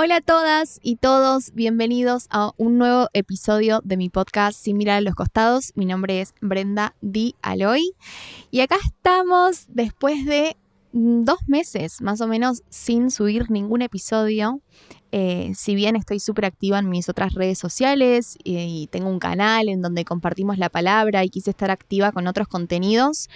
Hola a todas y todos, bienvenidos a un nuevo episodio de mi podcast Sin mirar a los costados. Mi nombre es Brenda Di Aloy y acá estamos después de 2 meses más o menos sin subir ningún episodio. Si bien estoy súper activa en mis otras redes sociales y tengo un canal en donde compartimos la palabra y quise estar activa con otros contenidos,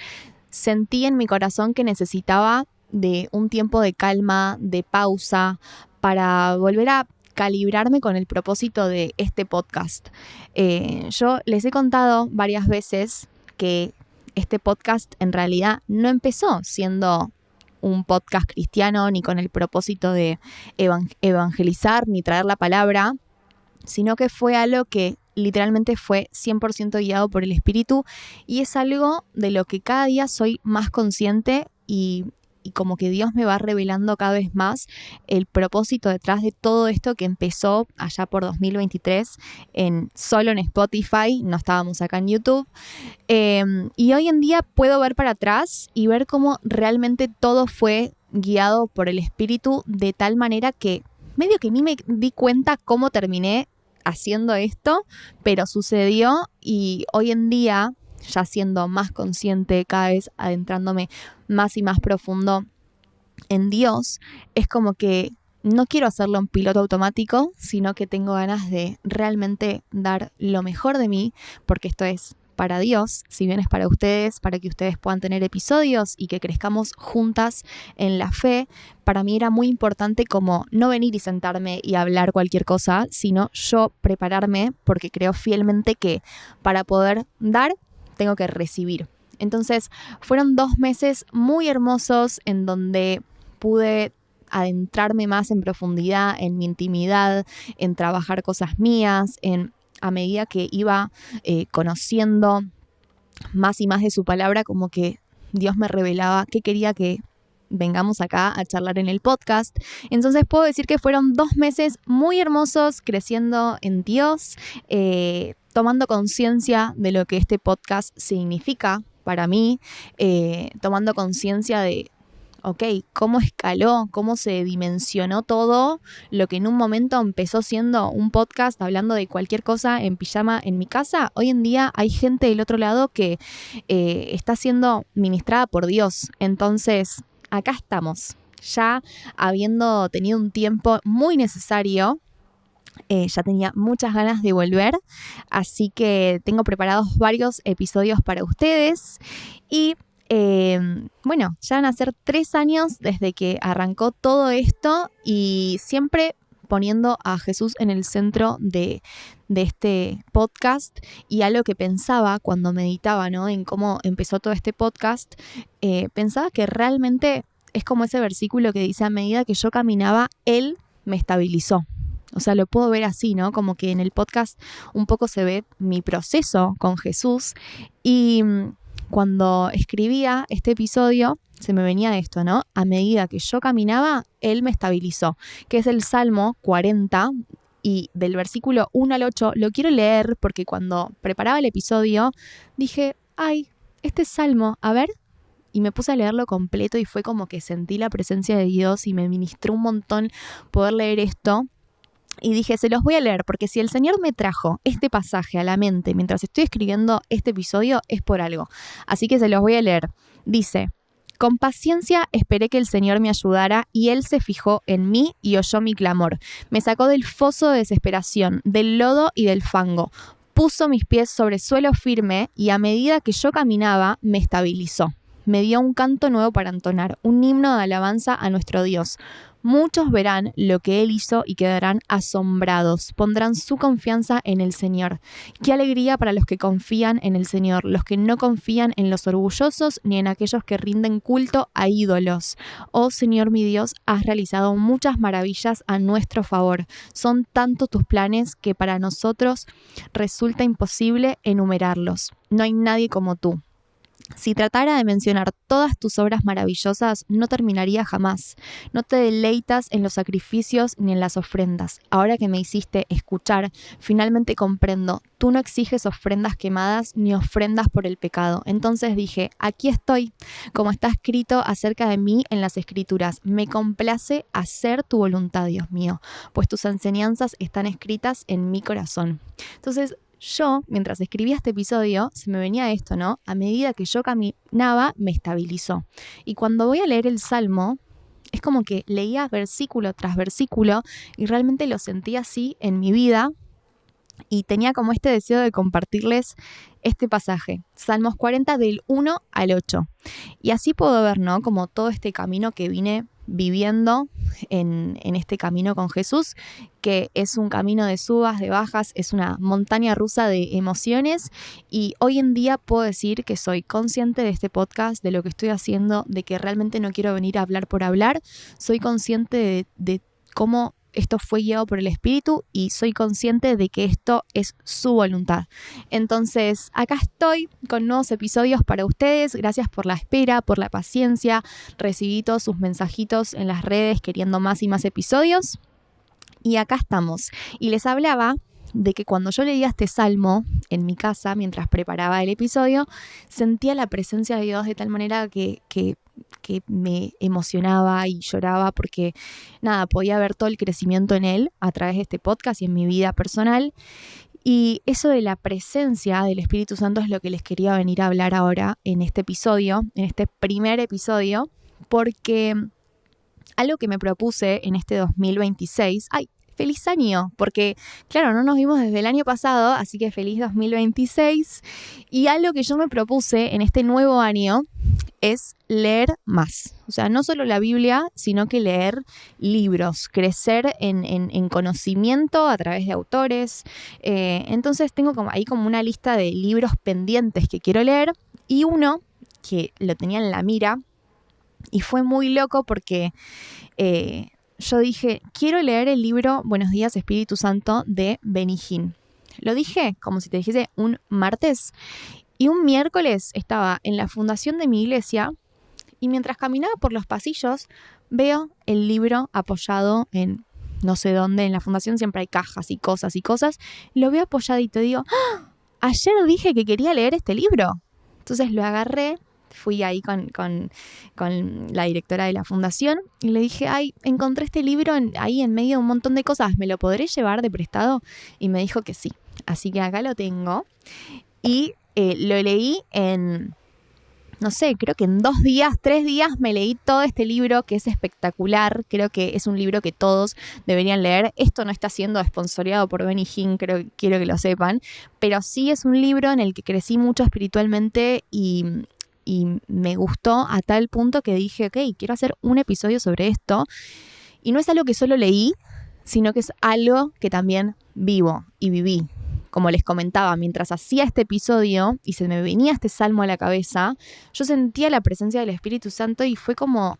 sentí en mi corazón que necesitaba de un tiempo de calma, de pausa, para volver a calibrarme con el propósito de este podcast. Yo les he contado varias veces que este podcast en realidad no empezó siendo un podcast cristiano ni con el propósito de evangelizar ni traer la palabra, sino que fue algo que literalmente fue 100% guiado por el Espíritu y es algo de lo que cada día soy más consciente y como que Dios me va revelando cada vez más el propósito detrás de todo esto que empezó allá por 2023 solo en Spotify, no estábamos acá en YouTube. Y hoy en día puedo ver para atrás y ver cómo realmente todo fue guiado por el Espíritu de tal manera que medio que ni me di cuenta cómo terminé haciendo esto, pero sucedió y hoy en día, ya siendo más consciente, cada vez adentrándome más y más profundo en Dios, es como que no quiero hacerlo en piloto automático, sino que tengo ganas de realmente dar lo mejor de mí, porque esto es para Dios, si bien es para ustedes, para que ustedes puedan tener episodios y que crezcamos juntas en la fe. Para mí era muy importante como no venir y sentarme y hablar cualquier cosa, sino yo prepararme, porque creo fielmente que para poder dar, tengo que recibir. Entonces fueron 2 meses muy hermosos en donde pude adentrarme más en profundidad, en mi intimidad, en trabajar cosas mías, a medida que iba conociendo más y más de su palabra, como que Dios me revelaba qué quería que vengamos acá a charlar en el podcast. Entonces puedo decir que fueron 2 meses muy hermosos creciendo en Dios, tomando conciencia de lo que este podcast significa para mí, tomando conciencia de cómo escaló, cómo se dimensionó todo lo que en un momento empezó siendo un podcast hablando de cualquier cosa en pijama en mi casa. Hoy en día hay gente del otro lado que está siendo ministrada por Dios. Entonces, acá estamos, ya habiendo tenido un tiempo muy necesario. Ya tenía muchas ganas de volver, así que tengo preparados varios episodios para ustedes y bueno, ya van a ser 3 años desde que arrancó todo esto y siempre poniendo a Jesús en el centro de este podcast. Y algo que pensaba cuando meditaba, ¿no?, en cómo empezó todo este podcast, pensaba que realmente es como ese versículo que dice: a medida que yo caminaba, Él me estabilizó. O sea, lo puedo ver así, ¿no? Como que en el podcast un poco se ve mi proceso con Jesús. Y cuando escribía este episodio, se me venía esto, ¿no? A medida que yo caminaba, Él me estabilizó, que es el Salmo 40, y del versículo 1 al 8 lo quiero leer porque cuando preparaba el episodio dije, ay, este Salmo, a ver, y me puse a leerlo completo y fue como que sentí la presencia de Dios y me ministró un montón poder leer esto. Y dije, se los voy a leer porque si el Señor me trajo este pasaje a la mente mientras estoy escribiendo este episodio es por algo. Así que se los voy a leer. Dice: con paciencia esperé que el Señor me ayudara y Él se fijó en mí y oyó mi clamor. Me sacó del foso de desesperación, del lodo y del fango. Puso mis pies sobre suelo firme y a medida que yo caminaba me estabilizó. Me dio un canto nuevo para entonar, un himno de alabanza a nuestro Dios. Muchos verán lo que Él hizo y quedarán asombrados. Pondrán su confianza en el Señor. Qué alegría para los que confían en el Señor, los que no confían en los orgullosos ni en aquellos que rinden culto a ídolos. Oh Señor mi Dios, has realizado muchas maravillas a nuestro favor. Son tantos tus planes que para nosotros resulta imposible enumerarlos. No hay nadie como tú. Si tratara de mencionar todas tus obras maravillosas, no terminaría jamás. No te deleitas en los sacrificios ni en las ofrendas. Ahora que me hiciste escuchar, finalmente comprendo. Tú no exiges ofrendas quemadas ni ofrendas por el pecado. Entonces dije, aquí estoy, como está escrito acerca de mí en las Escrituras. Me complace hacer tu voluntad, Dios mío, pues tus enseñanzas están escritas en mi corazón. Entonces, yo, mientras escribía este episodio, se me venía esto, ¿no? A medida que yo caminaba, me estabilizó. Y cuando voy a leer el Salmo, es como que leía versículo tras versículo y realmente lo sentía así en mi vida y tenía como este deseo de compartirles este pasaje, Salmos 40 del 1 al 8. Y así puedo ver, ¿no? Como todo este camino que vine viviendo en este camino con Jesús, que es un camino de subas, de bajas, es una montaña rusa de emociones, y hoy en día puedo decir que soy consciente de este podcast, de lo que estoy haciendo, de que realmente no quiero venir a hablar por hablar, soy consciente de cómo esto fue guiado por el Espíritu y soy consciente de que esto es su voluntad. Entonces, acá estoy con nuevos episodios para ustedes. Gracias por la espera, por la paciencia. Recibí todos sus mensajitos en las redes queriendo más y más episodios. Y acá estamos. Y les hablaba de que cuando yo leía este salmo en mi casa, mientras preparaba el episodio, sentía la presencia de Dios de tal manera que me emocionaba y lloraba porque, nada, podía ver todo el crecimiento en él a través de este podcast y en mi vida personal. Y eso de la presencia del Espíritu Santo es lo que les quería venir a hablar ahora en este episodio, en este primer episodio, porque algo que me propuse en este 2026, ¡ay! ¡Feliz año! Porque, claro, no nos vimos desde el año pasado, así que feliz 2026. Y algo que yo me propuse en este nuevo año es leer más. O sea, no solo la Biblia, sino que leer libros, crecer en conocimiento a través de autores. Entonces tengo ahí como una lista de libros pendientes que quiero leer y uno que lo tenía en la mira y fue muy loco porque yo dije, quiero leer el libro Buenos días Espíritu Santo de Benny Hinn. Lo dije como si te dijese un martes. Y un miércoles estaba en la fundación de mi iglesia y mientras caminaba por los pasillos veo el libro apoyado en no sé dónde, en la fundación siempre hay cajas y cosas. Lo veo apoyadito y digo, ¡ah! Ayer dije que quería leer este libro. Entonces lo agarré, fui ahí con la directora de la fundación y le dije, ay, encontré este libro ahí en medio de un montón de cosas, ¿me lo podré llevar de prestado? Y me dijo que sí, así que acá lo tengo y lo leí en, no sé, creo que en 2 días, 3 días me leí todo este libro que es espectacular. Creo que es un libro que todos deberían leer. Esto no está siendo esponsoreado por Benny Hinn, quiero que lo sepan, pero sí es un libro en el que crecí mucho espiritualmente y me gustó a tal punto que dije, ok, quiero hacer un episodio sobre esto. Y no es algo que solo leí, sino que es algo que también vivo y viví. Como les comentaba, mientras hacía este episodio y se me venía este salmo a la cabeza, yo sentía la presencia del Espíritu Santo y fue como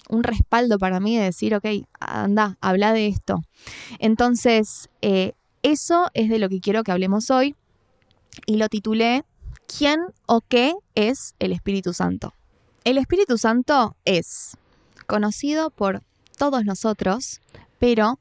un respaldo para mí de decir, ok, anda, habla de esto. Entonces, eso es de lo que quiero que hablemos hoy y lo titulé ¿Quién o qué es el Espíritu Santo? El Espíritu Santo es conocido por todos nosotros, pero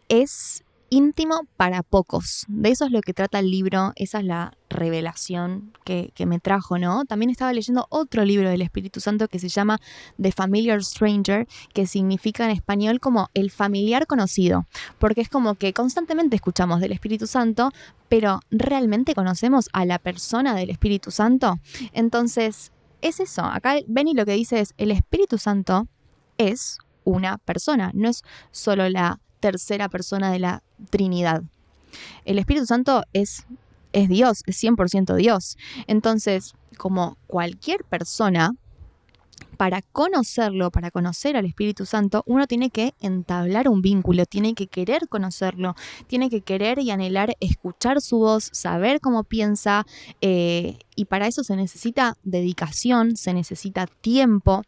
es íntimo para pocos. De eso es lo que trata el libro, esa es la revelación que me trajo, ¿no? También estaba leyendo otro libro del Espíritu Santo que se llama The Familiar Stranger, que significa en español como el familiar conocido, porque es como que constantemente escuchamos del Espíritu Santo, pero ¿realmente conocemos a la persona del Espíritu Santo? Entonces, es eso. Acá Benny lo que dice es, el Espíritu Santo es una persona, no es solo la tercera persona de la Trinidad. El Espíritu Santo es Dios, es 100% Dios. Entonces, como cualquier persona, para conocerlo, para conocer al Espíritu Santo, uno tiene que entablar un vínculo, tiene que querer conocerlo, tiene que querer y anhelar escuchar su voz, saber cómo piensa, y para eso se necesita dedicación, se necesita tiempo.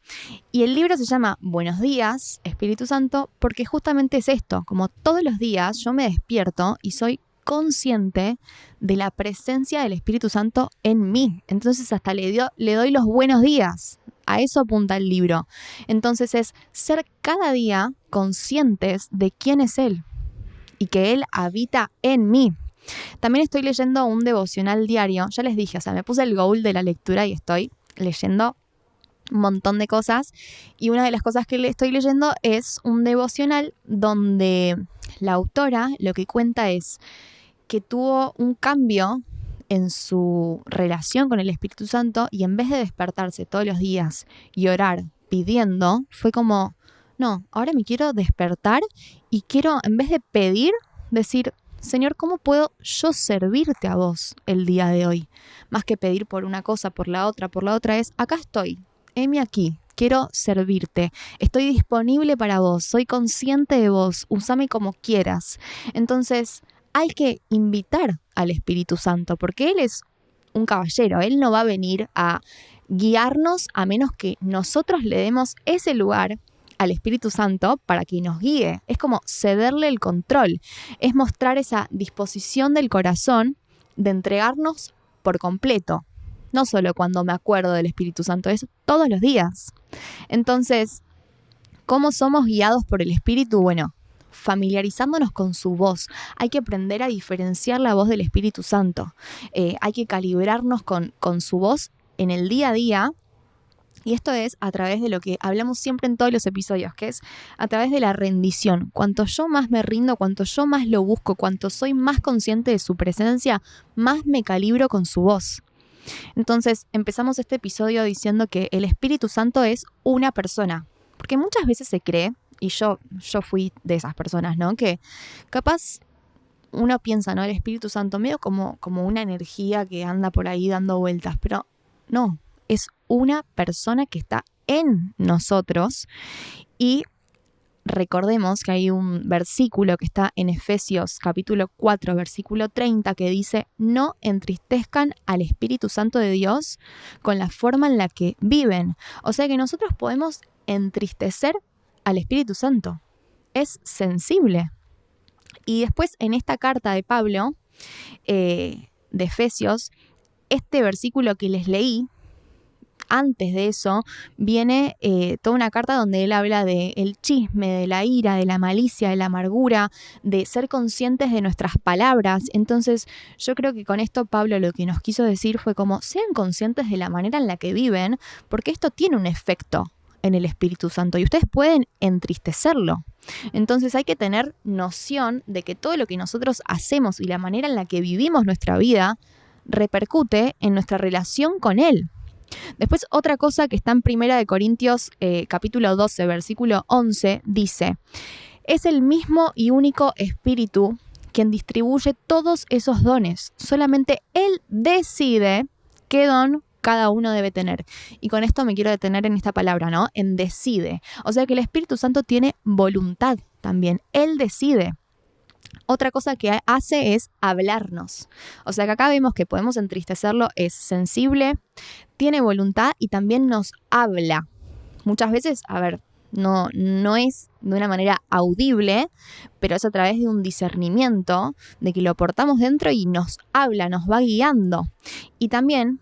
Y el libro se llama Buenos días, Espíritu Santo, porque justamente es esto, como todos los días yo me despierto y soy consciente de la presencia del Espíritu Santo en mí. Entonces hasta le doy los buenos días. A eso apunta el libro. Entonces es ser cada día conscientes de quién es Él y que Él habita en mí. También estoy leyendo un devocional diario. Ya les dije, me puse el goal de la lectura y estoy leyendo un montón de cosas. Y una de las cosas que estoy leyendo es un devocional donde la autora lo que cuenta es que tuvo un cambio en su relación con el Espíritu Santo y en vez de despertarse todos los días y orar pidiendo, fue como, no, ahora me quiero despertar y quiero, en vez de pedir, decir, Señor, ¿cómo puedo yo servirte a vos el día de hoy? Más que pedir por una cosa, por la otra es, acá estoy, heme aquí. Quiero servirte, estoy disponible para vos, soy consciente de vos, úsame como quieras. Entonces hay que invitar al Espíritu Santo porque Él es un caballero, Él no va a venir a guiarnos a menos que nosotros le demos ese lugar al Espíritu Santo para que nos guíe. Es como cederle el control, es mostrar esa disposición del corazón de entregarnos por completo. No solo cuando me acuerdo del Espíritu Santo, es todos los días. Entonces, ¿cómo somos guiados por el Espíritu? Bueno, familiarizándonos con su voz. Hay que aprender a diferenciar la voz del Espíritu Santo. Hay que calibrarnos con su voz en el día a día. Y esto es a través de lo que hablamos siempre en todos los episodios, que es a través de la rendición. Cuanto yo más me rindo, cuanto yo más lo busco, cuanto soy más consciente de su presencia, más me calibro con su voz. Entonces empezamos este episodio diciendo que el Espíritu Santo es una persona, porque muchas veces se cree, y yo fui de esas personas, ¿no? Que capaz uno piensa, ¿no? El Espíritu Santo medio como una energía que anda por ahí dando vueltas, pero no, es una persona que está en nosotros. Y recordemos que hay un versículo que está en Efesios capítulo 4, versículo 30, que dice, no entristezcan al Espíritu Santo de Dios con la forma en la que viven. O sea que nosotros podemos entristecer al Espíritu Santo. Es sensible. Y después en esta carta de Pablo, de Efesios, este versículo que les leí, antes de eso, viene toda una carta donde él habla del chisme, de la ira, de la malicia, de la amargura, de ser conscientes de nuestras palabras. Entonces, yo creo que con esto Pablo lo que nos quiso decir fue como, sean conscientes de la manera en la que viven, porque esto tiene un efecto en el Espíritu Santo y ustedes pueden entristecerlo. Entonces hay que tener noción de que todo lo que nosotros hacemos y la manera en la que vivimos nuestra vida repercute en nuestra relación con Él. Después otra cosa que está en 1 Corintios capítulo 12, versículo 11, dice, es el mismo y único Espíritu quien distribuye todos esos dones. Solamente Él decide qué don cada uno debe tener. Y con esto me quiero detener en esta palabra, ¿no? En decide. O sea que el Espíritu Santo tiene voluntad también. Él decide. Otra cosa que hace es hablarnos. O sea que acá vemos que podemos entristecerlo, es sensible, tiene voluntad y también nos habla. Muchas veces, no es de una manera audible, pero es a través de un discernimiento, de que lo portamos dentro y nos habla, nos va guiando. Y también,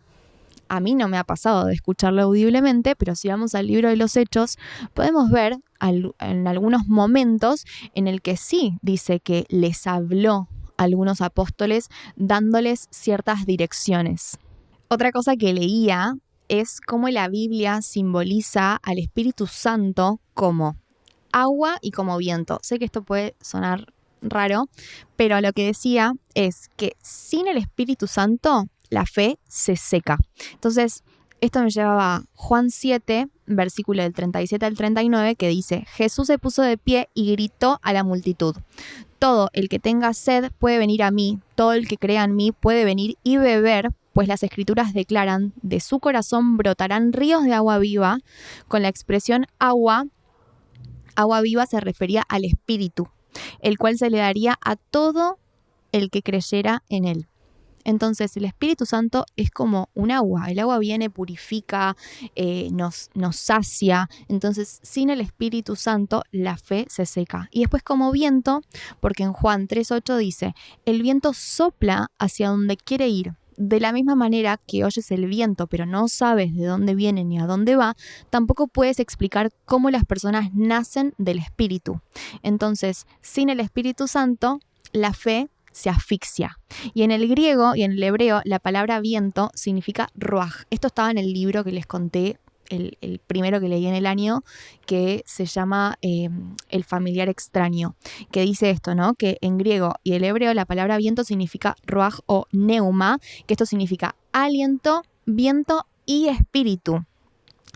a mí no me ha pasado de escucharlo audiblemente, pero si vamos al libro de los Hechos, podemos ver en algunos momentos en el que sí dice que les habló a algunos apóstoles dándoles ciertas direcciones. Otra cosa que leía es cómo la Biblia simboliza al Espíritu Santo como agua y como viento. Sé que esto puede sonar raro, pero lo que decía es que sin el Espíritu Santo la fe se seca. Entonces, esto me llevaba a Juan 7, versículo del 37 al 39, que dice, Jesús se puso de pie y gritó a la multitud, todo el que tenga sed puede venir a mí, todo el que crea en mí puede venir y beber, pues las Escrituras declaran, de su corazón brotarán ríos de agua viva. Con la expresión agua viva se refería al Espíritu, el cual se le daría a todo el que creyera en él. Entonces el Espíritu Santo es como un agua. El agua viene, purifica, nos sacia. Entonces sin el Espíritu Santo la fe se seca. Y después como viento, porque en Juan 3:8 dice, el viento sopla hacia donde quiere ir. De la misma manera que oyes el viento pero no sabes de dónde viene ni a dónde va, tampoco puedes explicar cómo las personas nacen del Espíritu. Entonces sin el Espíritu Santo la fe se asfixia. Y en el griego y en el hebreo la palabra viento significa ruaj. Esto estaba en el libro que les conté, el primero que leí en el año, que se llama El familiar extraño, que dice esto, ¿no? Que en griego y el hebreo la palabra viento significa ruaj o neuma, que esto significa aliento, viento y espíritu.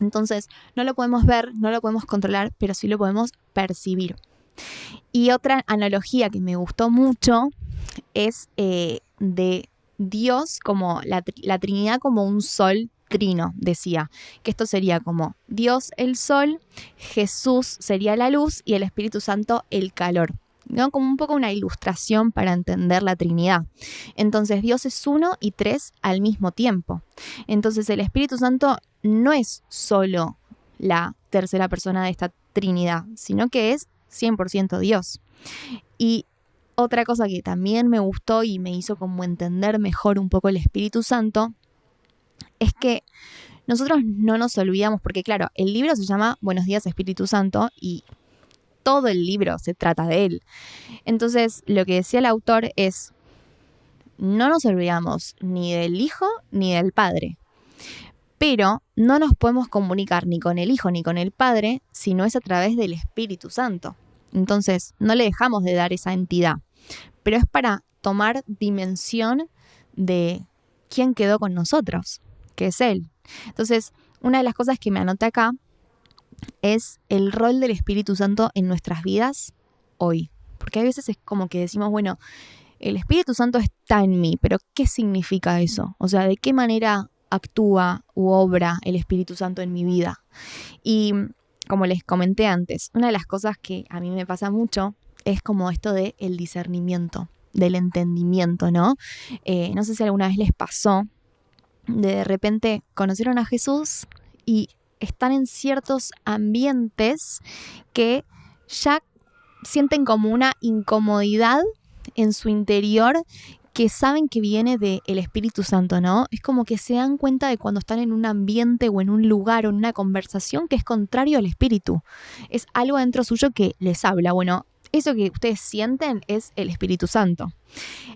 Entonces no lo podemos ver, no lo podemos controlar, pero sí lo podemos percibir. Y otra analogía que me gustó mucho es de Dios como la Trinidad como un sol trino, decía, que esto sería como Dios el sol, Jesús sería la luz y el Espíritu Santo el calor, ¿no? Como un poco una ilustración para entender la Trinidad. Entonces Dios es uno y tres al mismo tiempo. Entonces el Espíritu Santo no es solo la tercera persona de esta Trinidad, sino que es 100% Dios. Y otra cosa que también me gustó y me hizo como entender mejor un poco el Espíritu Santo es que nosotros no nos olvidamos, porque claro, el libro se llama Buenos días Espíritu Santo y todo el libro se trata de él. Entonces lo que decía el autor es, no nos olvidamos ni del Hijo ni del Padre, pero no nos podemos comunicar ni con el Hijo ni con el Padre si no es a través del Espíritu Santo. Entonces no le dejamos de dar esa entidad, pero es para tomar dimensión de quién quedó con nosotros, que es Él. Entonces, una de las cosas que me anoté acá es el rol del Espíritu Santo en nuestras vidas hoy. Porque a veces es como que decimos, bueno, el Espíritu Santo está en mí, pero ¿qué significa eso? O sea, ¿de qué manera actúa u obra el Espíritu Santo en mi vida? Y como les comenté antes, una de las cosas que a mí me pasa mucho es como esto del discernimiento, del entendimiento, ¿no? No sé si alguna vez les pasó, de repente conocieron a Jesús y están en ciertos ambientes que ya sienten como una incomodidad en su interior que saben que viene del Espíritu Santo, ¿no? Es como que se dan cuenta de cuando están en un ambiente o en un lugar o en una conversación que es contrario al Espíritu. Es algo dentro suyo que les habla. Bueno, eso que ustedes sienten es el Espíritu Santo.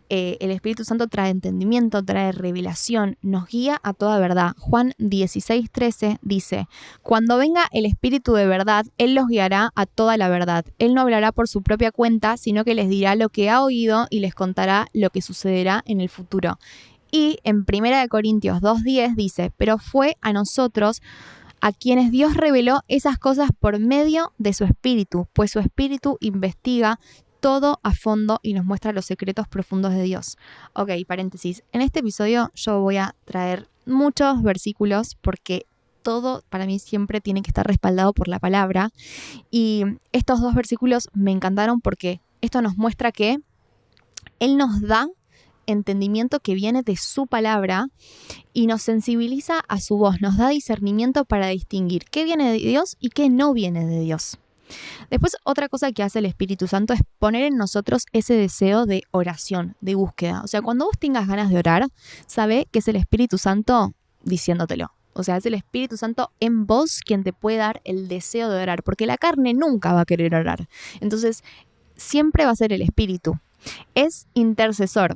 El Espíritu Santo trae entendimiento, trae revelación, nos guía a toda verdad. Juan 16:13 dice, cuando venga el Espíritu de verdad, Él los guiará a toda la verdad. Él no hablará por su propia cuenta, sino que les dirá lo que ha oído y les contará lo que sucederá en el futuro. Y en 1 Corintios 2:10 dice, pero fue a nosotros a quienes Dios reveló esas cosas por medio de su Espíritu, pues su Espíritu investiga todo a fondo y nos muestra los secretos profundos de Dios. Ok, paréntesis. En este episodio yo voy a traer muchos versículos porque todo para mí siempre tiene que estar respaldado por la palabra. Y estos dos versículos me encantaron porque esto nos muestra que Él nos da entendimiento que viene de su palabra y nos sensibiliza a su voz, nos da discernimiento para distinguir qué viene de Dios y qué no viene de Dios. Después, otra cosa que hace el Espíritu Santo es poner en nosotros ese deseo de oración, de búsqueda. O sea, cuando vos tengas ganas de orar, sabe que es el Espíritu Santo diciéndotelo. O sea, es el Espíritu Santo en vos quien te puede dar el deseo de orar, porque la carne nunca va a querer orar. Entonces, siempre va a ser el Espíritu. Es intercesor.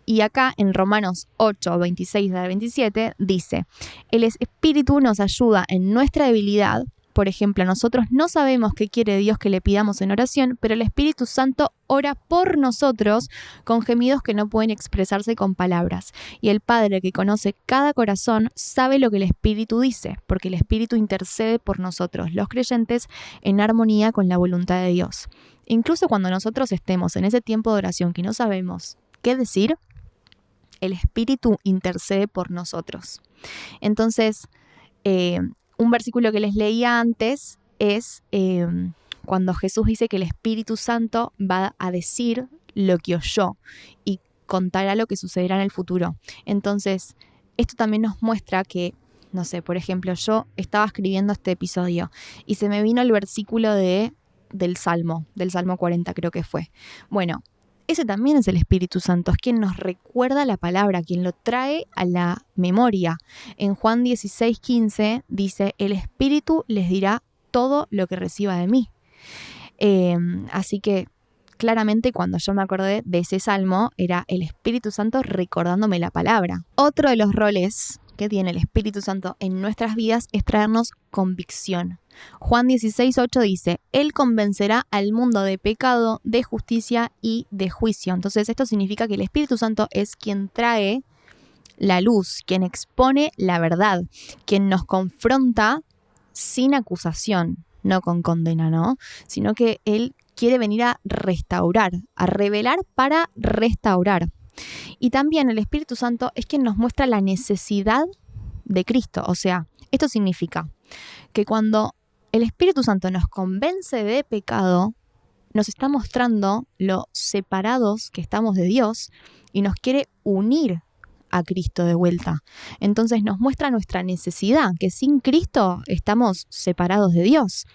Y acá en Romanos 8, 26 al 27 dice, el Espíritu nos ayuda en nuestra debilidad. Por ejemplo, nosotros no sabemos qué quiere Dios que le pidamos en oración, pero el Espíritu Santo ora por nosotros con gemidos que no pueden expresarse con palabras. Y el Padre que conoce cada corazón sabe lo que el Espíritu dice, porque el Espíritu intercede por nosotros, los creyentes, en armonía con la voluntad de Dios. Incluso cuando nosotros estemos en ese tiempo de oración que no sabemos qué decir, el Espíritu intercede por nosotros. Entonces, un versículo que les leía antes es cuando Jesús dice que el Espíritu Santo va a decir lo que oyó. Y contará lo que sucederá en el futuro. Entonces, esto también nos muestra que, no sé, por ejemplo, yo estaba escribiendo este episodio y se me vino el versículo del Salmo 40 creo que fue. Bueno, ese también es el Espíritu Santo, es quien nos recuerda la palabra, quien lo trae a la memoria. En Juan 16:15 dice, el Espíritu les dirá todo lo que reciba de mí. Así que claramente cuando yo me acordé de ese salmo era el Espíritu Santo recordándome la palabra. Otro de los roles que tiene el Espíritu Santo en nuestras vidas es traernos convicción. Juan 16:8 dice, Él convencerá al mundo de pecado, de justicia y de juicio. Entonces esto significa que el Espíritu Santo es quien trae la luz, quien expone la verdad, quien nos confronta sin acusación, no con condena, ¿no? Sino que Él quiere venir a restaurar, a revelar para restaurar. Y también el Espíritu Santo es quien nos muestra la necesidad de Cristo. O sea, esto significa que cuando el Espíritu Santo nos convence de pecado, nos está mostrando lo separados que estamos de Dios y nos quiere unir a Cristo de vuelta. Entonces nos muestra nuestra necesidad, que sin Cristo estamos separados de Dios.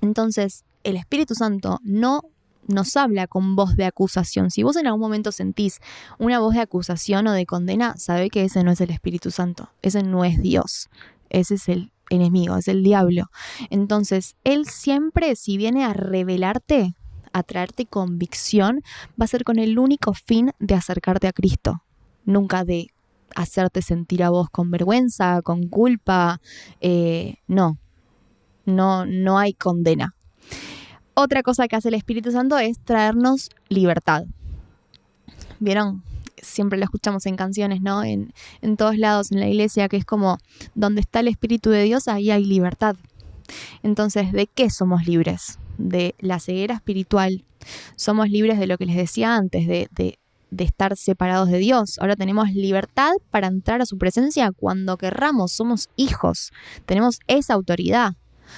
Entonces el Espíritu Santo no nos habla con voz de acusación. Si vos en algún momento sentís una voz de acusación o de condena, sabe que ese no es el Espíritu Santo, ese no es Dios, ese es el enemigo, es el diablo. Entonces, Él siempre, si viene a revelarte, a traerte convicción, va a ser con el único fin de acercarte a Cristo, nunca de hacerte sentir a vos con vergüenza, con culpa, no hay condena. Otra cosa que hace el Espíritu Santo es traernos libertad. ¿Vieron? Siempre lo escuchamos en canciones, ¿no? En todos lados, en la iglesia, que es como, donde está el Espíritu de Dios, ahí hay libertad. Entonces, ¿de qué somos libres? De la ceguera espiritual. Somos libres de lo que les decía antes, de estar separados de Dios. Ahora tenemos libertad para entrar a su presencia cuando querramos. Somos hijos, tenemos esa autoridad.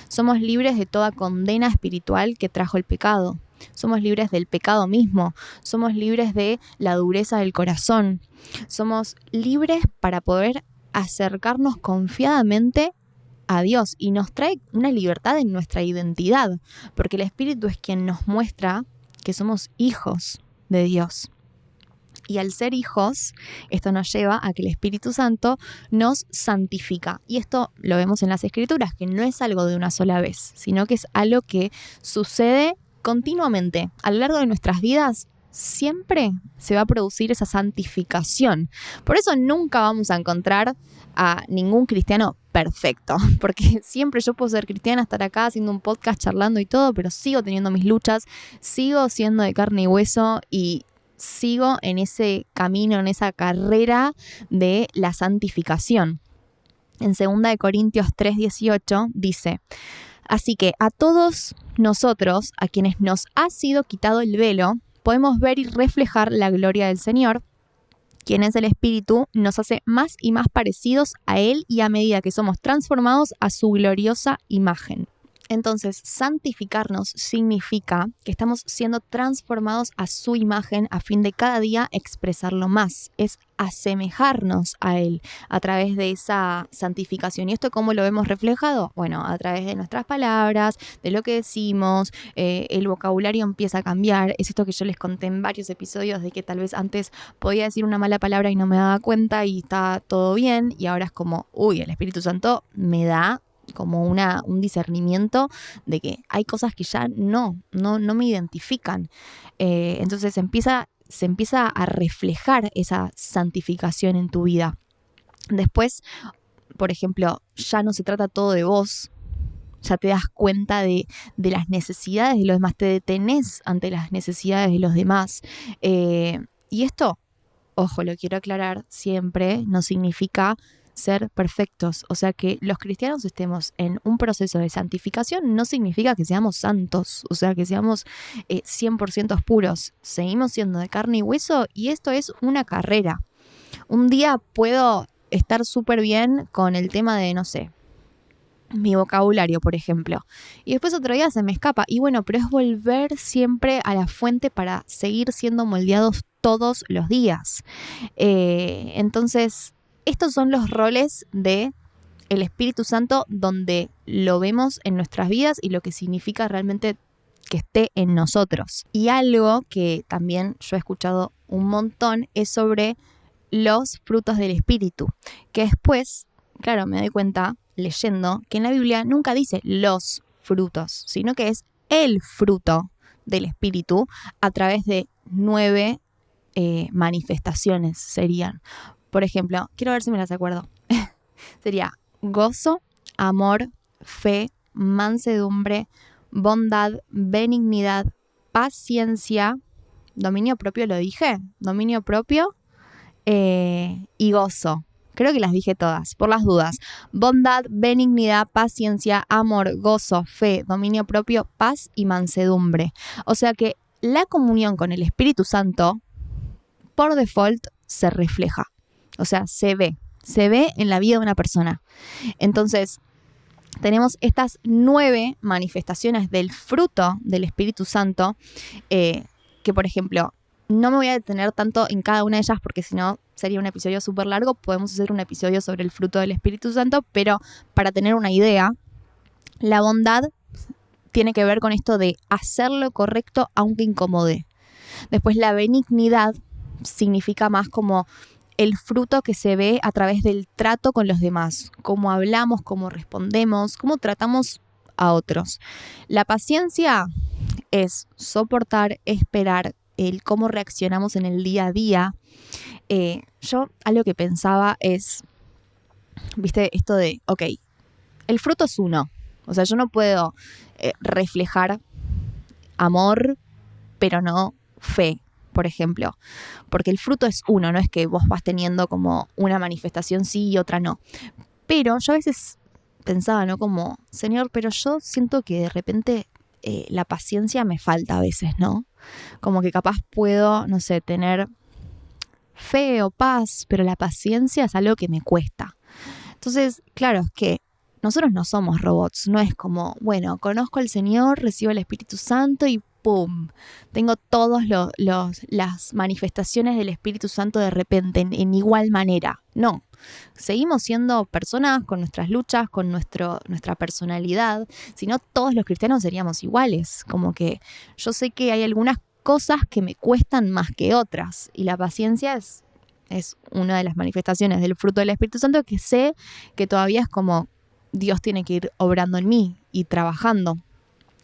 Somos libres de toda condena espiritual que trajo el pecado. Somos libres del pecado mismo. Somos libres de la dureza del corazón. Somos libres para poder acercarnos confiadamente a Dios. Y nos trae una libertad en nuestra identidad. Porque el Espíritu es quien nos muestra que somos hijos de Dios. Y al ser hijos, esto nos lleva a que el Espíritu Santo nos santifica. Y esto lo vemos en las Escrituras, que no es algo de una sola vez, sino que es algo que sucede continuamente. A lo largo de nuestras vidas, siempre se va a producir esa santificación. Por eso nunca vamos a encontrar a ningún cristiano perfecto, porque siempre yo puedo ser cristiana, estar acá haciendo un podcast, charlando y todo, pero sigo teniendo mis luchas, sigo siendo de carne y hueso y sigo en ese camino, en esa carrera de la santificación. En 2 Corintios 3:18 dice, así que a todos nosotros, a quienes nos ha sido quitado el velo, podemos ver y reflejar la gloria del Señor, quien es el Espíritu, nos hace más y más parecidos a Él y a medida que somos transformados a su gloriosa imagen. Entonces, santificarnos significa que estamos siendo transformados a su imagen a fin de cada día expresarlo más. Es asemejarnos a Él a través de esa santificación. ¿Y esto cómo lo vemos reflejado? Bueno, a través de nuestras palabras, de lo que decimos, el vocabulario empieza a cambiar. Es esto que yo les conté en varios episodios de que tal vez antes podía decir una mala palabra y no me daba cuenta y estaba todo bien. Y ahora es como, el Espíritu Santo me da como un discernimiento de que hay cosas que ya no me identifican. Entonces se empieza a reflejar esa santificación en tu vida. Después, por ejemplo, ya no se trata todo de vos, ya te das cuenta de las necesidades de los demás, te detenés ante las necesidades de los demás. Y esto, ojo, lo quiero aclarar siempre, no significa ser perfectos. O sea, que los cristianos estemos en un proceso de santificación no significa que seamos santos, o sea, que seamos 100% puros. Seguimos siendo de carne y hueso y esto es una carrera. Un día puedo estar súper bien con el tema de, no sé, mi vocabulario, por ejemplo. Y después otro día se me escapa. Y bueno, pero es volver siempre a la fuente para seguir siendo moldeados todos los días. Entonces, estos son los roles de el Espíritu Santo donde lo vemos en nuestras vidas y lo que significa realmente que esté en nosotros. Y algo que también yo he escuchado un montón es sobre los frutos del Espíritu, que después, claro, me doy cuenta leyendo que en la Biblia nunca dice los frutos, sino que es el fruto del Espíritu a través de 9 manifestaciones serían. Por ejemplo, quiero ver si me las acuerdo. Sería gozo, amor, fe, mansedumbre, bondad, benignidad, paciencia, dominio propio, lo dije, dominio propio y gozo. Creo que las dije todas, por las dudas. Bondad, benignidad, paciencia, amor, gozo, fe, dominio propio, paz y mansedumbre. O sea que la comunión con el Espíritu Santo, por default, se refleja. O sea, se ve en la vida de una persona. Entonces, tenemos estas 9 manifestaciones del fruto del Espíritu Santo, que por ejemplo, no me voy a detener tanto en cada una de ellas porque si no sería un episodio súper largo. Podemos hacer un episodio sobre el fruto del Espíritu Santo, pero para tener una idea, la bondad tiene que ver con esto de hacer lo correcto aunque incomode. Después la benignidad significa más como el fruto que se ve a través del trato con los demás, cómo hablamos, cómo respondemos, cómo tratamos a otros. La paciencia es soportar, esperar, el cómo reaccionamos en el día a día. Yo algo que pensaba es, viste, esto de, ok, el fruto es uno. O sea, yo no puedo reflejar amor, pero no fe, por ejemplo. Porque el fruto es uno, no es que vos vas teniendo como una manifestación sí y otra no. Pero yo a veces pensaba, ¿no? Como, Señor, pero yo siento que de repente la paciencia me falta a veces, ¿no? Como que capaz puedo, no sé, tener fe o paz, pero la paciencia es algo que me cuesta. Entonces, claro, es que nosotros no somos robots, no es como, bueno, conozco al Señor, recibo el Espíritu Santo y ¡pum! Tengo todas las manifestaciones del Espíritu Santo de repente, en igual manera. No, seguimos siendo personas con nuestras luchas, con nuestra personalidad. Si no, todos los cristianos seríamos iguales. Como que yo sé que hay algunas cosas que me cuestan más que otras. Y la paciencia es una de las manifestaciones del fruto del Espíritu Santo que sé que todavía es como Dios tiene que ir obrando en mí y trabajando.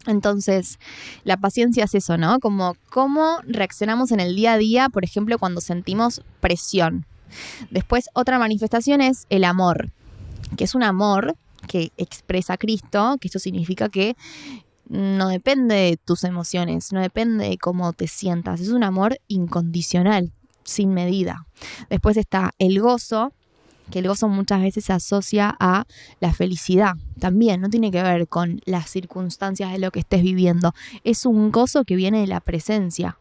Entonces, la paciencia es eso, ¿no? Como cómo reaccionamos en el día a día, por ejemplo, cuando sentimos presión. Después, otra manifestación es el amor, que es un amor que expresa Cristo, que esto significa que no depende de tus emociones, no depende de cómo te sientas, es un amor incondicional, sin medida. Después está el gozo, que el gozo muchas veces se asocia a la felicidad. También no tiene que ver con las circunstancias de lo que estés viviendo. Es un gozo que viene de la presencia.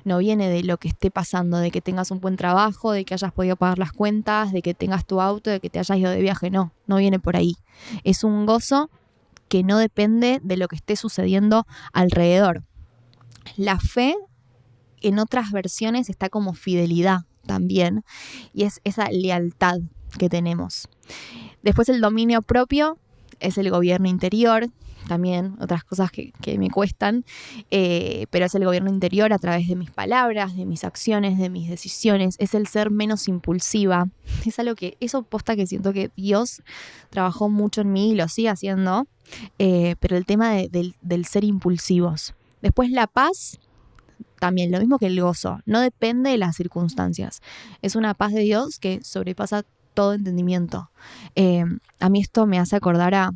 No viene de lo que esté pasando, de que tengas un buen trabajo, de que hayas podido pagar las cuentas, de que tengas tu auto, de que te hayas ido de viaje. No viene por ahí. Es un gozo que no depende de lo que esté sucediendo alrededor. La fe, en otras versiones, está como fidelidad también, y es esa lealtad que tenemos. Después el dominio propio es el gobierno interior, también otras cosas que me cuestan, pero es el gobierno interior a través de mis palabras, de mis acciones, de mis decisiones, es el ser menos impulsiva, es algo que, eso posta que siento que Dios trabajó mucho en mí y lo sigue haciendo, pero el tema del ser impulsivos. Después la paz, también lo mismo que el gozo, no depende de las circunstancias, es una paz de Dios que sobrepasa todo entendimiento. A mí esto me hace acordar a,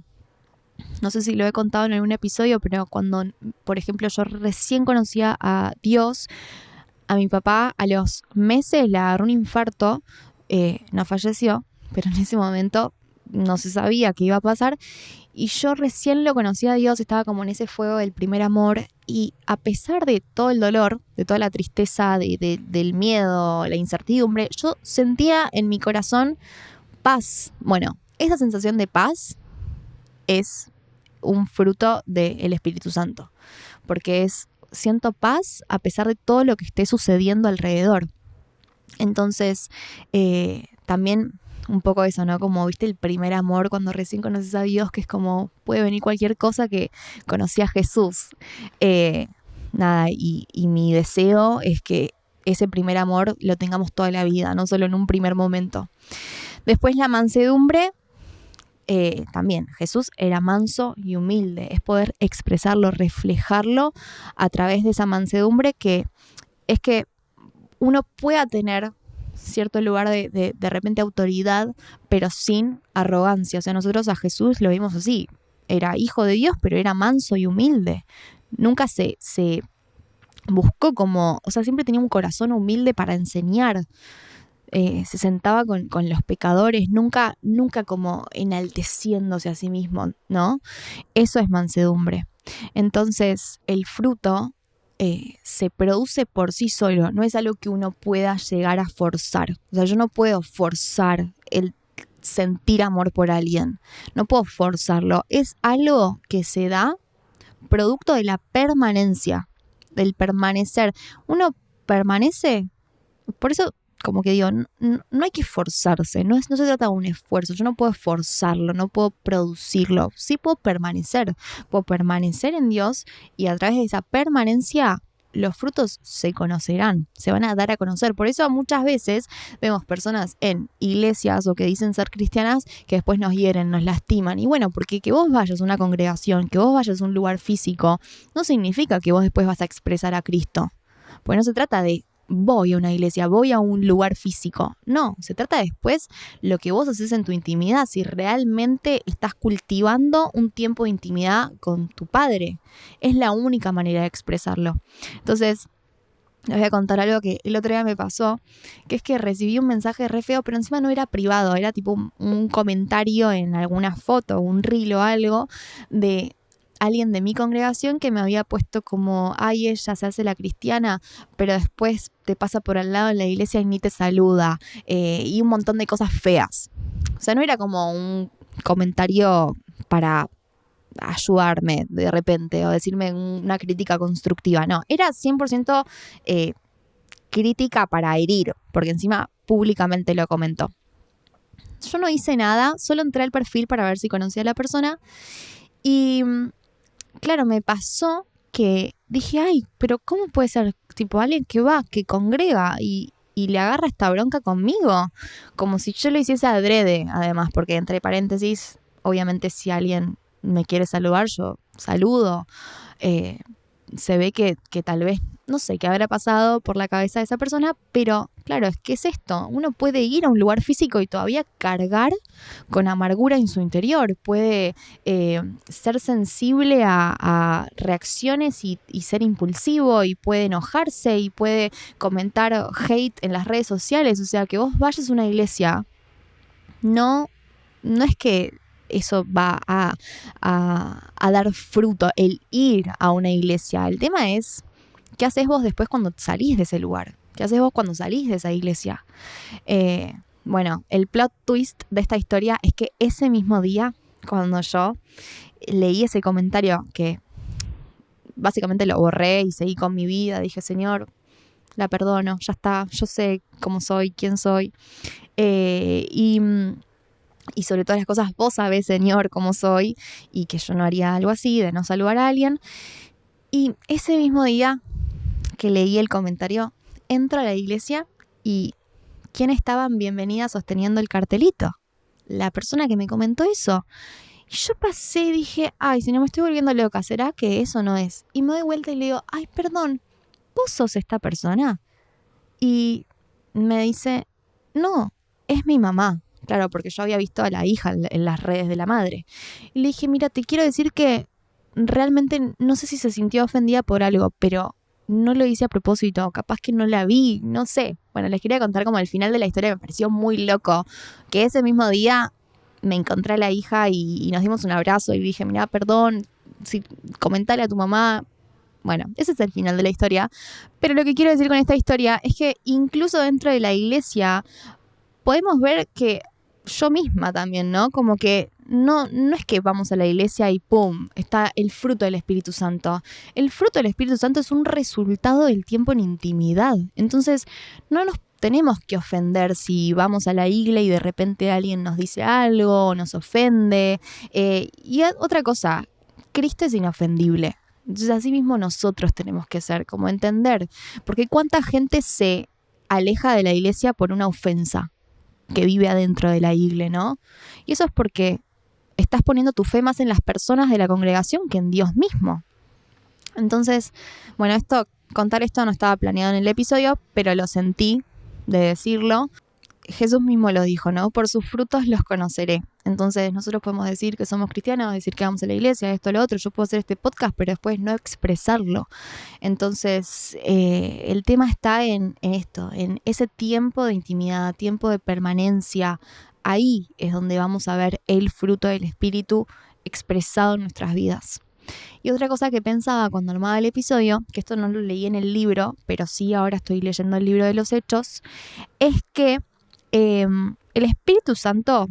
no sé si lo he contado en algún episodio, pero cuando, por ejemplo, yo recién conocía a Dios, a mi papá a los meses le agarró un infarto, no falleció, pero en ese momento no se sabía qué iba a pasar, y yo recién lo conocía a Dios, estaba como en ese fuego del primer amor, y a pesar de todo el dolor, de toda la tristeza, del miedo, la incertidumbre, yo sentía en mi corazón paz. Bueno, esa sensación de paz es un fruto del Espíritu Santo, porque es siento paz a pesar de todo lo que esté sucediendo alrededor. Entonces, también un poco eso, ¿no? Como, viste, el primer amor cuando recién conoces a Dios, que es como, puede venir cualquier cosa, que conocí a Jesús. Nada, y mi deseo es que ese primer amor lo tengamos toda la vida, no solo en un primer momento. Después la mansedumbre, también Jesús era manso y humilde, es poder expresarlo, reflejarlo a través de esa mansedumbre, que es que uno pueda tener cierto lugar de repente autoridad, pero sin arrogancia. O sea, nosotros a Jesús lo vimos así, era hijo de Dios, pero era manso y humilde. Nunca se buscó como, o sea, siempre tenía un corazón humilde para enseñar. Se sentaba con los pecadores, nunca como enalteciéndose a sí mismo, ¿no? Eso es mansedumbre. Entonces, el fruto se produce por sí solo, no es algo que uno pueda llegar a forzar. O sea, yo no puedo forzar el sentir amor por alguien, no puedo forzarlo. Es algo que se da producto de la permanencia, del permanecer. Uno permanece, por eso como que digo, no hay que forzarse, no se trata de un esfuerzo, yo no puedo forzarlo, no puedo producirlo, sí puedo permanecer en Dios, y a través de esa permanencia los frutos se conocerán, se van a dar a conocer. Por eso muchas veces vemos personas en iglesias o que dicen ser cristianas que después nos hieren, nos lastiman. Y bueno, porque que vos vayas a una congregación, que vos vayas a un lugar físico, no significa que vos después vas a expresar a Cristo. Pues no se trata de voy a una iglesia, voy a un lugar físico. No, se trata después lo que vos haces en tu intimidad, si realmente estás cultivando un tiempo de intimidad con tu Padre. Es la única manera de expresarlo. Entonces, les voy a contar algo que el otro día me pasó, que es que recibí un mensaje re feo, pero encima no era privado, era tipo un comentario en alguna foto, un reel o algo de alguien de mi congregación que me había puesto como, ay, ella se hace la cristiana, pero después te pasa por al lado en la iglesia y ni te saluda, y un montón de cosas feas. O sea, no era como un comentario para ayudarme de repente o decirme una crítica constructiva, no, era 100% crítica para herir, porque encima públicamente lo comentó. Yo no hice nada, solo entré al perfil para ver si conocía a la persona y claro, me pasó que dije, ay, pero ¿cómo puede ser tipo alguien que va, que congrega y le agarra esta bronca conmigo? Como si yo lo hiciese adrede, además, porque entre paréntesis, obviamente si alguien me quiere saludar, yo saludo. Se ve que tal vez, no sé qué habrá pasado por la cabeza de esa persona, pero claro, es que es esto, uno puede ir a un lugar físico y todavía cargar con amargura en su interior, puede ser sensible a reacciones y ser impulsivo, y puede enojarse y puede comentar hate en las redes sociales. O sea, que vos vayas a una iglesia, no es que eso va a dar fruto, el ir a una iglesia. El tema es, ¿qué haces vos después cuando salís de ese lugar? ¿Qué haces vos cuando salís de esa iglesia? Bueno, el plot twist de esta historia es que ese mismo día, cuando yo leí ese comentario, que básicamente lo borré y seguí con mi vida, dije, Señor, la perdono, ya está, yo sé cómo soy, quién soy. Y sobre todas las cosas, vos sabés, Señor, cómo soy, y que yo no haría algo así, de no saludar a alguien. Y ese mismo día que leí el comentario, entro a la iglesia y ¿quién estaban bienvenida sosteniendo el cartelito? La persona que me comentó eso. Y yo pasé y dije, ay, Señor, me estoy volviendo loca, ¿será que eso no es? Y me doy vuelta y le digo, ay, perdón, ¿vos sos esta persona? Y me dice, no, es mi mamá. Claro, porque yo había visto a la hija en las redes de la madre. Y le dije, mira, te quiero decir que realmente no sé si se sintió ofendida por algo, pero no lo hice a propósito, capaz que no la vi, no sé. Bueno, les quería contar como el final de la historia, me pareció muy loco, que ese mismo día me encontré a la hija y nos dimos un abrazo y dije, mira, perdón, si comentale a tu mamá. Bueno, ese es el final de la historia. Pero lo que quiero decir con esta historia es que incluso dentro de la iglesia podemos ver que yo misma también, ¿no? Como que no es que vamos a la iglesia y ¡pum! Está el fruto del Espíritu Santo. El fruto del Espíritu Santo es un resultado del tiempo en intimidad. Entonces, no nos tenemos que ofender si vamos a la iglesia y de repente alguien nos dice algo o nos ofende. Y otra cosa, Cristo es inofendible. Entonces, así mismo nosotros tenemos que ser, como entender. Porque cuánta gente se aleja de la iglesia por una ofensa que vive adentro de la iglesia, ¿no? Y eso es porque estás poniendo tu fe más en las personas de la congregación que en Dios mismo. Entonces, bueno, contar esto no estaba planeado en el episodio, pero lo sentí de decirlo. Jesús mismo lo dijo, ¿no? Por sus frutos los conoceré. Entonces nosotros podemos decir que somos cristianos, decir que vamos a la iglesia, esto, lo otro. Yo puedo hacer este podcast, pero después no expresarlo. Entonces el tema está en esto, en ese tiempo de intimidad, tiempo de permanencia. Ahí es donde vamos a ver el fruto del Espíritu expresado en nuestras vidas. Y otra cosa que pensaba cuando armaba el episodio, que esto no lo leí en el libro, pero sí ahora estoy leyendo el libro de los Hechos, es que el Espíritu Santo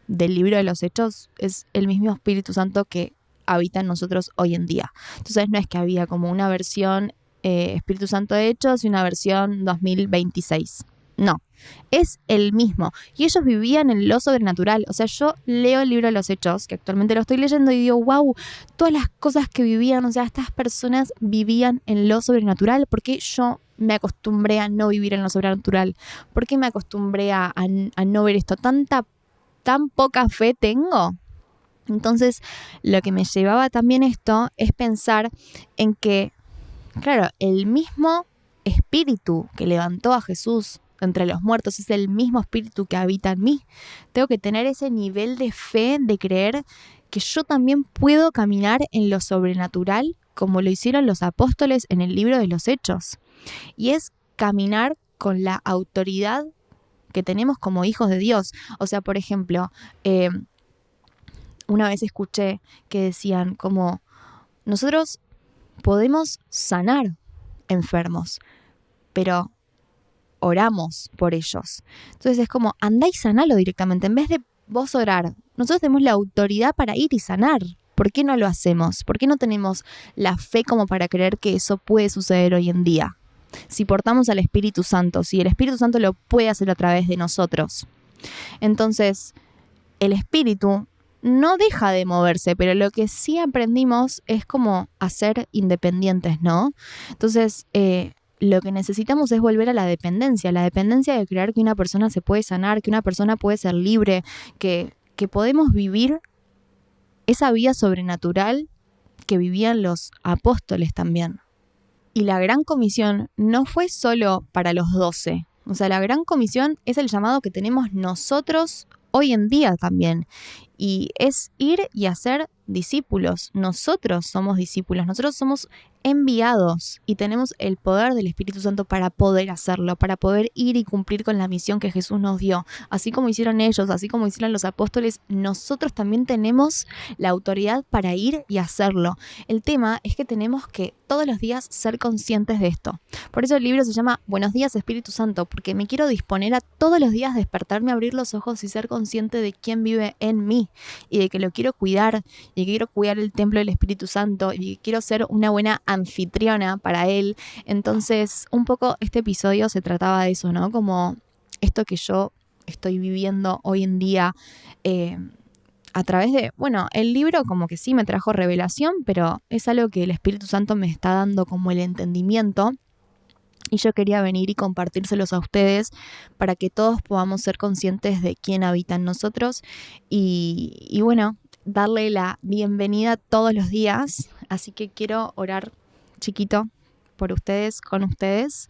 del libro de los Hechos es el mismo Espíritu Santo que habita en nosotros hoy en día. Entonces no es que había como una versión Espíritu Santo de Hechos y una versión 2026. No, es el mismo. Y ellos vivían en lo sobrenatural. O sea, yo leo el libro de los Hechos, que actualmente lo estoy leyendo, y digo, wow, todas las cosas que vivían, o sea, estas personas vivían en lo sobrenatural. ¿Por qué yo me acostumbré a no vivir en lo sobrenatural? ¿Por qué me acostumbré a no ver esto? ¿Tan poca fe tengo? Entonces, lo que me llevaba también esto es pensar en que, claro, el mismo Espíritu que levantó a Jesús entre los muertos es el mismo Espíritu que habita en mí. Tengo que tener ese nivel de fe, de creer que yo también puedo caminar en lo sobrenatural como lo hicieron los apóstoles en el libro de los Hechos. Y es caminar con la autoridad que tenemos como hijos de Dios. O sea, por ejemplo, una vez escuché que decían como nosotros podemos sanar enfermos, pero oramos por ellos. Entonces es como, andá y sanalo directamente. En vez de vos orar, nosotros tenemos la autoridad para ir y sanar. ¿Por qué no lo hacemos? ¿Por qué no tenemos la fe como para creer que eso puede suceder hoy en día? Si portamos al Espíritu Santo, si el Espíritu Santo lo puede hacer a través de nosotros. Entonces, el Espíritu no deja de moverse, pero lo que sí aprendimos es como a ser independientes, ¿no? Entonces, lo que necesitamos es volver a la dependencia de creer que una persona se puede sanar, que una persona puede ser libre, que podemos vivir esa vida sobrenatural que vivían los apóstoles también. Y la Gran Comisión no fue solo para los 12. O sea, la Gran Comisión es el llamado que tenemos nosotros hoy en día también. Y es ir y hacer discípulos. Nosotros somos discípulos, nosotros somos enviados y tenemos el poder del Espíritu Santo para poder hacerlo, para poder ir y cumplir con la misión que Jesús nos dio. Así como hicieron ellos, así como hicieron los apóstoles, nosotros también tenemos la autoridad para ir y hacerlo. El tema es que tenemos que todos los días ser conscientes de esto. Por eso el libro se llama Buenos días, Espíritu Santo, porque me quiero disponer a todos los días despertarme, abrir los ojos y ser consciente de quién vive en mí y de que lo quiero cuidar y que quiero cuidar el templo del Espíritu Santo y que quiero ser una buena anfitriona para él. Entonces, un poco este episodio se trataba de eso, ¿no? Como esto que yo estoy viviendo hoy en día a través de, bueno, el libro como que sí me trajo revelación, pero es algo que el Espíritu Santo me está dando como el entendimiento. Y yo quería venir y compartírselos a ustedes para que todos podamos ser conscientes de quién habita en nosotros y bueno, darle la bienvenida todos los días. Así que quiero orar chiquito por ustedes, con ustedes.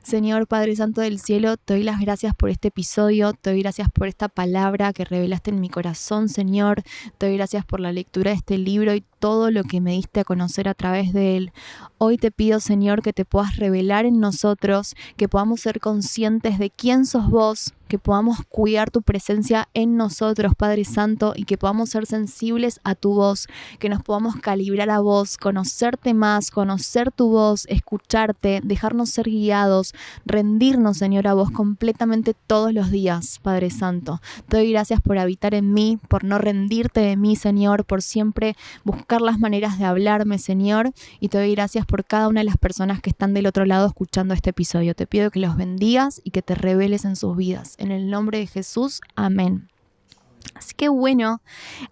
Señor Padre Santo del Cielo, te doy las gracias por este episodio, te doy gracias por esta palabra que revelaste en mi corazón, Señor. Te doy gracias por la lectura de este libro y todo lo que me diste a conocer a través de él. Hoy te pido, Señor, que te puedas revelar en nosotros, que podamos ser conscientes de quién sos vos, que podamos cuidar tu presencia en nosotros, Padre Santo, y que podamos ser sensibles a tu voz, que nos podamos calibrar a vos, conocerte más, conocer tu voz, escucharte, dejarnos ser guiados, podamos rendirnos, Señor, a vos completamente todos los días, Padre Santo. Te doy gracias por habitar en mí, por no rendirte de mí, Señor, por siempre buscar las maneras de hablarme, Señor, y te doy gracias por cada una de las personas que están del otro lado escuchando este episodio. Te pido que los bendigas y que te reveles en sus vidas. En el nombre de Jesús, amén. Así que bueno,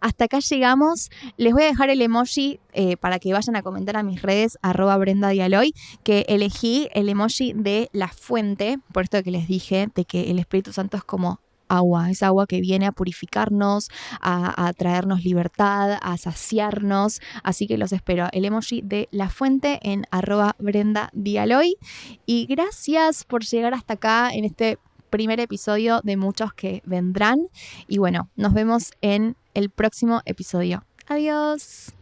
hasta acá llegamos. Les voy a dejar el emoji para que vayan a comentar a mis redes @BrendaDialoy, que elegí el emoji de la fuente, por esto que les dije, de que el Espíritu Santo es como agua, es agua que viene a purificarnos, a traernos libertad, a saciarnos. Así que los espero, el emoji de la fuente en @BrendaDialoy. Y gracias por llegar hasta acá en este primer episodio de muchos que vendrán. Y bueno, nos vemos en el próximo episodio. Adiós.